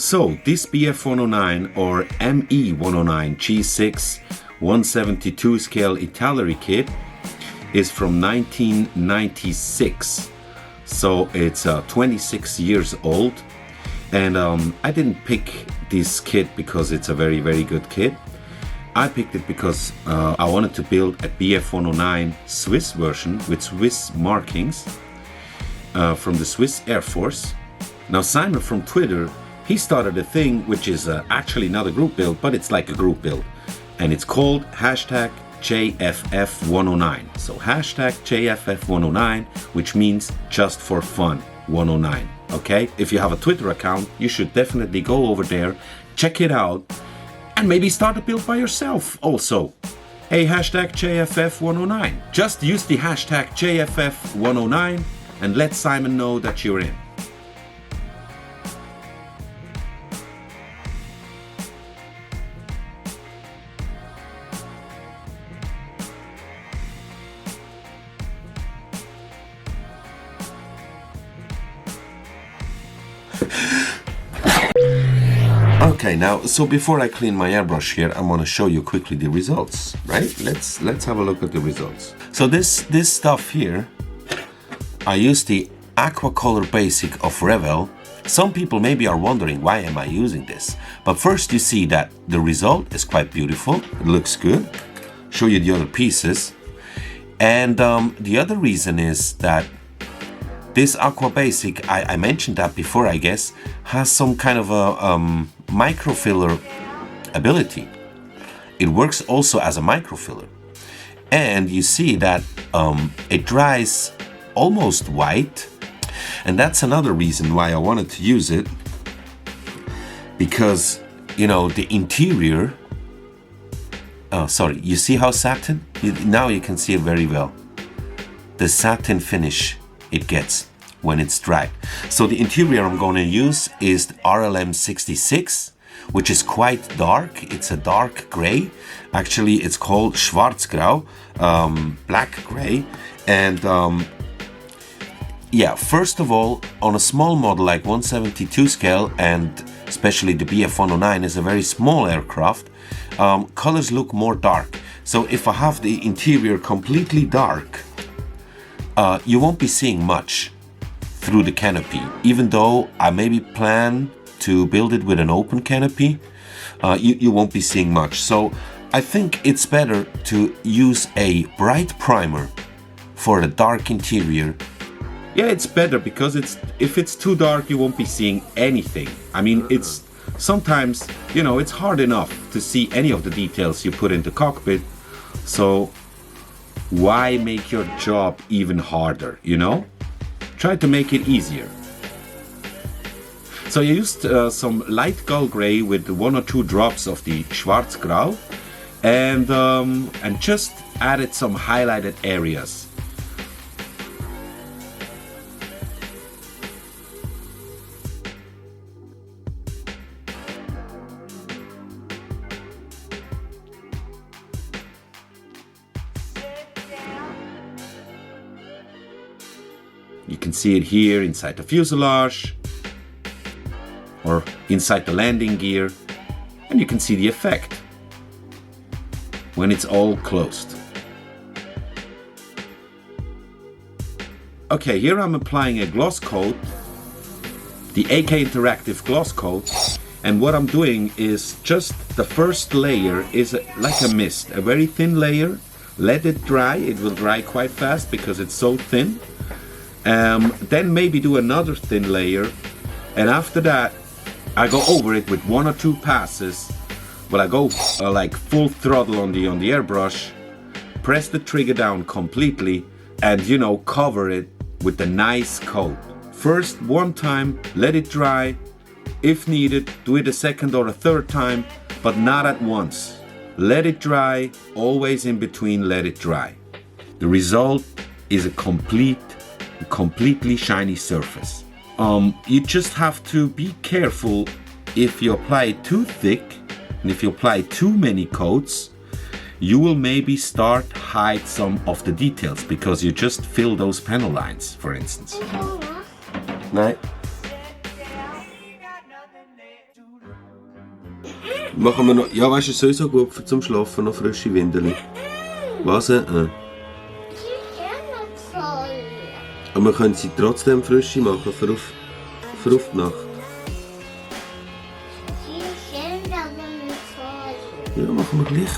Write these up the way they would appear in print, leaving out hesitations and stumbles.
So this Bf-109 or ME-109 G6 172 scale Italeri kit is from 1996. So it's 26 years old. And I didn't pick this kit because it's a very, very good kit. I picked it because I wanted to build a Bf-109 Swiss version with Swiss markings from the Swiss Air Force. Now Simon from Twitter, he started a thing which is actually not a group build, but it's like a group build. And it's called hashtag JFF109. So hashtag JFF109, which means just for fun 109. Okay? If you have a Twitter account, you should definitely go over there, check it out, and maybe start a build by yourself also. Hey, hashtag JFF109. Just use the hashtag JFF109 and let Simon know that you're in. Okay, now, so before I clean my airbrush here, I want to show you quickly the results, right? Let's have a look at the results. So this stuff here, I use the Aqua Color Basic of Revell. Some people maybe are wondering, why am I using this? But first you see that the result is quite beautiful. It looks good. Show you the other pieces. And the other reason is that this Aqua Basic, I mentioned that before, I guess, has some kind of a microfiller ability. It works also as a microfiller. And you see that it dries almost white. And that's another reason why I wanted to use it. Because, you know, the interior... Oh, sorry, you see how satin? Now you can see it very well. The satin finish it gets when it's dry. So the interior I'm going to use is the RLM 66, which is quite dark. It's a dark gray. Actually, it's called Schwarzgrau, black gray. And yeah, first of all, on a small model like 172 scale, and especially the Bf-109 is a very small aircraft, colors look more dark. So if I have the interior completely dark, you won't be seeing much through the canopy. Even though I maybe plan to build it with an open canopy, you won't be seeing much. So I think it's better to use a bright primer for the dark interior. Yeah, it's better because if it's too dark, you won't be seeing anything. I mean, it's sometimes, you know, it's hard enough to see any of the details you put into cockpit. So why make your job even harder, you know? Try to make it easier. So I used some light gull gray with 1 or 2 drops of the Schwarzgrau and just added some highlighted areas. You can see it here inside the fuselage or inside the landing gear, and you can see the effect when it's all closed. Okay, here I'm applying a gloss coat, the AK Interactive gloss coat, and what I'm doing is just the first layer is like a mist, a very thin layer. Let it dry, it will dry quite fast because it's so thin. Then maybe do another thin layer, and after that I go over it with 1 or 2 passes. But I go like full throttle on the airbrush, press the trigger down completely, and you know, cover it with a nice coat. First one time, let it dry. If needed, do it a second or a third time, but not at once. Let it dry, always in between, let it dry. The result is a completely shiny surface. You just have to be careful if you apply it too thick, and if you apply too many coats, you will maybe start hide some of the details because you just fill those panel lines, for instance. Right. Machen wir noch. Ja, weißt du, sowieso gut für zum Schlafen noch frische Windeln. Was? voll. Aber wir können sie trotzdem frische machen für auf die Nacht. Die sind aber nicht voll. Ja, machen wir gleich.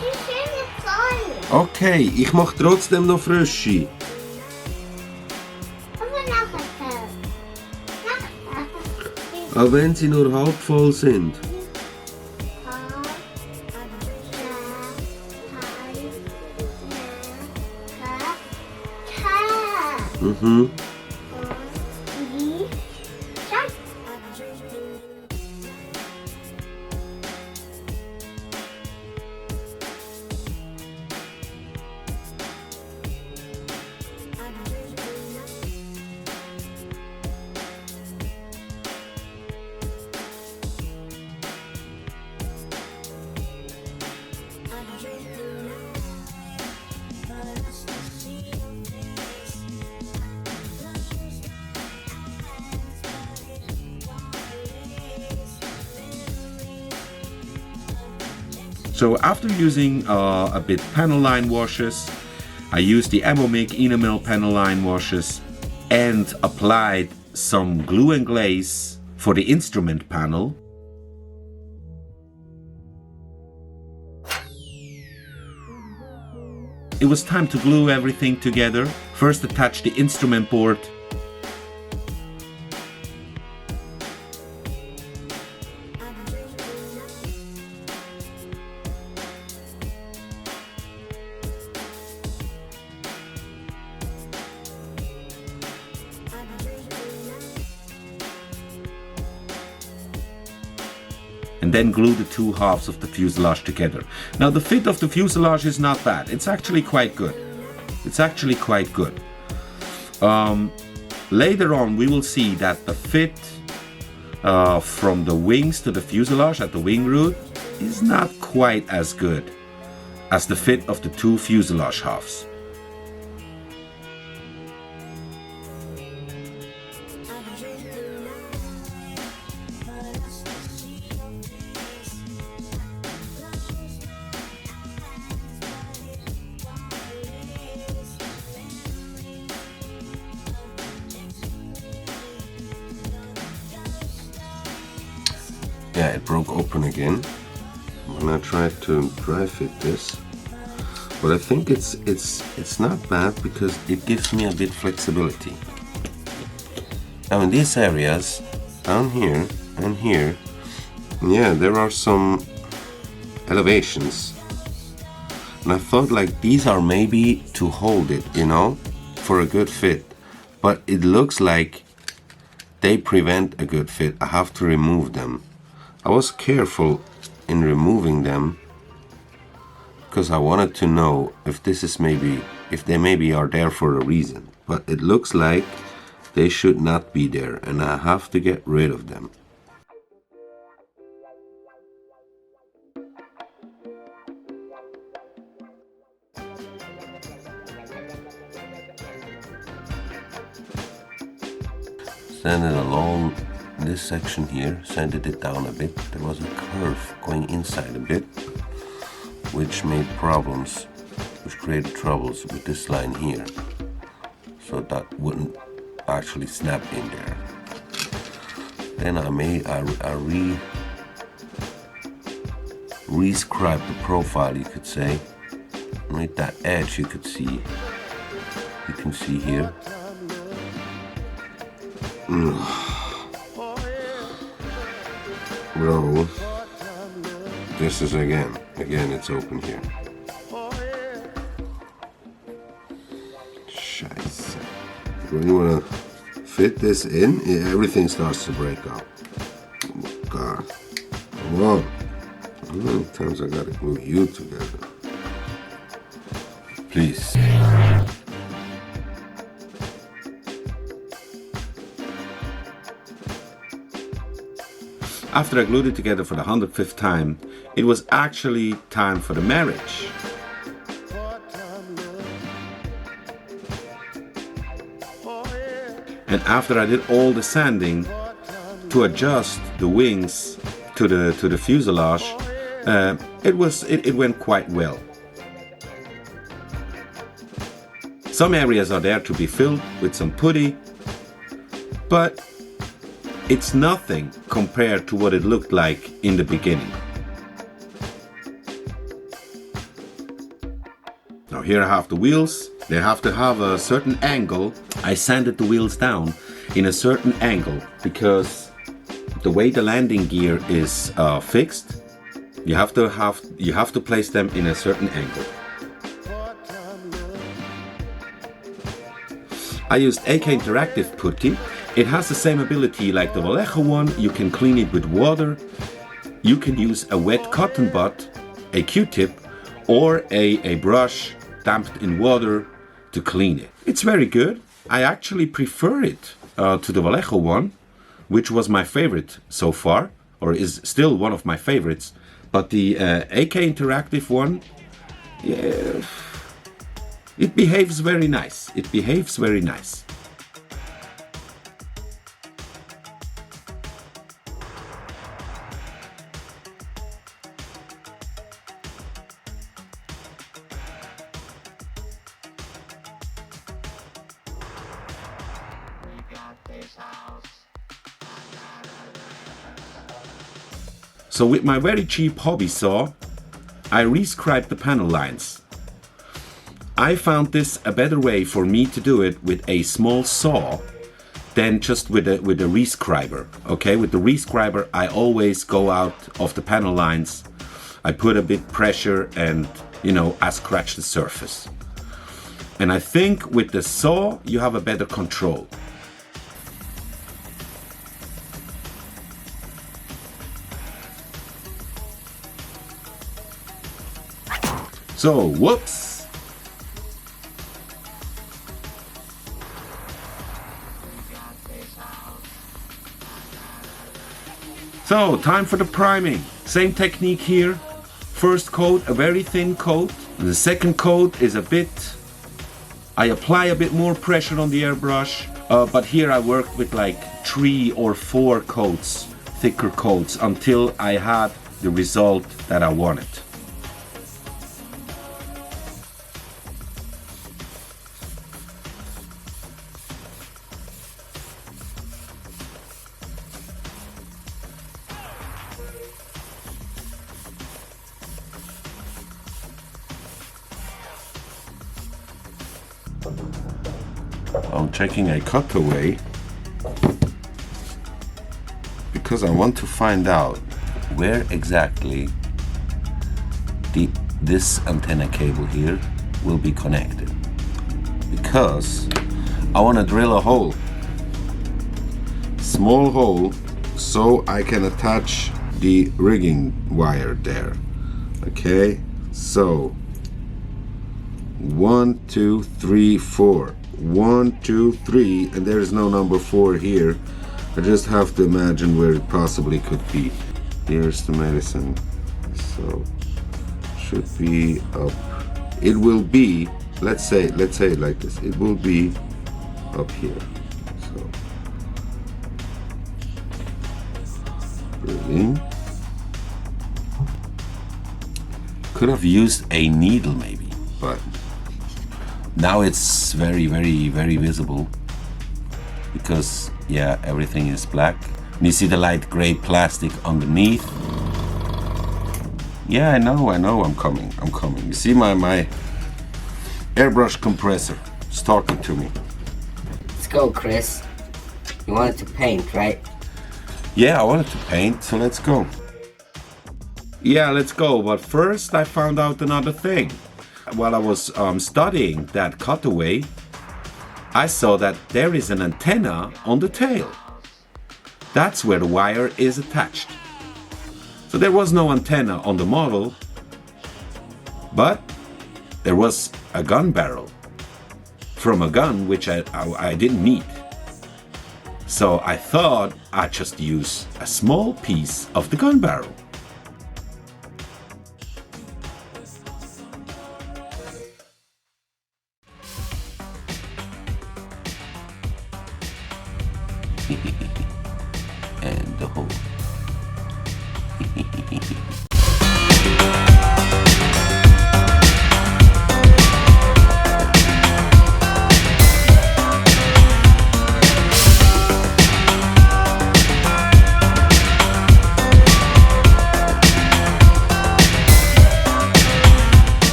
Die sind voll. Okay, ich mache trotzdem noch frische. Aber nachher. Auch wenn sie nur halb voll sind. Mhm. So after using a bit panel line washes, I used the Amomig enamel panel line washes and applied some glue and glaze for the instrument panel. It was time to glue everything together. First attach the instrument board. And then glue the two halves of the fuselage together. Now the fit of the fuselage is not bad. It's actually quite good. It's actually quite good. Later on we will see that the fit from the wings to the fuselage at the wing root is not quite as good as the fit of the two fuselage halves. Yeah, it broke open again when I tried to dry fit this. But I think it's not bad because it gives me a bit flexibility. Now in these areas, down here and here, yeah, there are some elevations. And I thought like these are maybe to hold it, you know, for a good fit. But it looks like they prevent a good fit. I have to remove them. I was careful in removing them because I wanted to know if this is if they maybe are there for a reason. But it looks like they should not be there and I have to get rid of them. Sand it along this section here, sanded it down a bit. There was a curve going inside a bit, which created troubles with this line here. So that wouldn't actually snap in there. Then I re-scribed the profile, you could say. Made that edge you can see here. Bro, this is again it's open here. Scheiße. When you wanna fit this in, everything starts to break up. Oh God. Come on. How many times I gotta glue you together? Please. After I glued it together for the 105th time, it was actually time for the marriage. And after I did all the sanding to adjust the wings to the fuselage, it went quite well. Some areas are there to be filled with some putty, but it's nothing compared to what it looked like in the beginning. Now here I have the wheels. They have to have a certain angle. I sanded the wheels down in a certain angle because the way the landing gear is fixed, you have to place them in a certain angle. I used AK Interactive putty. It has the same ability like the Vallejo one. You can clean it with water. You can use a wet cotton bud, a Q-tip, or a brush damped in water to clean it. It's very good. I actually prefer it to the Vallejo one, which was my favorite so far, or is still one of my favorites. But the AK Interactive one, yeah, it behaves very nice. It behaves very nice. So with my very cheap hobby saw, I rescribed the panel lines. I found this a better way for me to do it with a small saw than just with a rescriber. Okay, with the rescriber I always go out of the panel lines. I put a bit pressure and, you know, I scratch the surface. And I think with the saw you have a better control. So, whoops! So, time for the priming. Same technique here. First coat, a very thin coat. The second coat is I apply a bit more pressure on the airbrush, but here I worked with like 3 or 4 coats, thicker coats, until I had the result that I wanted. I'm checking a cutaway because I want to find out where exactly this antenna cable here will be connected, because I want to drill a hole, small hole, so I can attach the rigging wire there. Okay, so 1, 2, 3, 4. 1, 2, 3, and there is no number 4 here. I just have to imagine where it possibly could be. Here's the medicine. So should be up. It will be, let's say it like this. It will be up here. So drilling. Could have used a needle maybe, but now it's very visible because, yeah, everything is black. And you see the light gray plastic underneath. Yeah, I know, I'm coming. You see my airbrush compressor is talking to me. Let's go, Chris. You wanted to paint, right? Yeah, I wanted to paint, so let's go. Yeah, let's go, but first I found out another thing. While I was studying that cutaway, I saw that there is an antenna on the tail. That's where the wire is attached. So there was no antenna on the model, but there was a gun barrel from a gun which I didn't need. So I thought I'd just use a small piece of the gun barrel.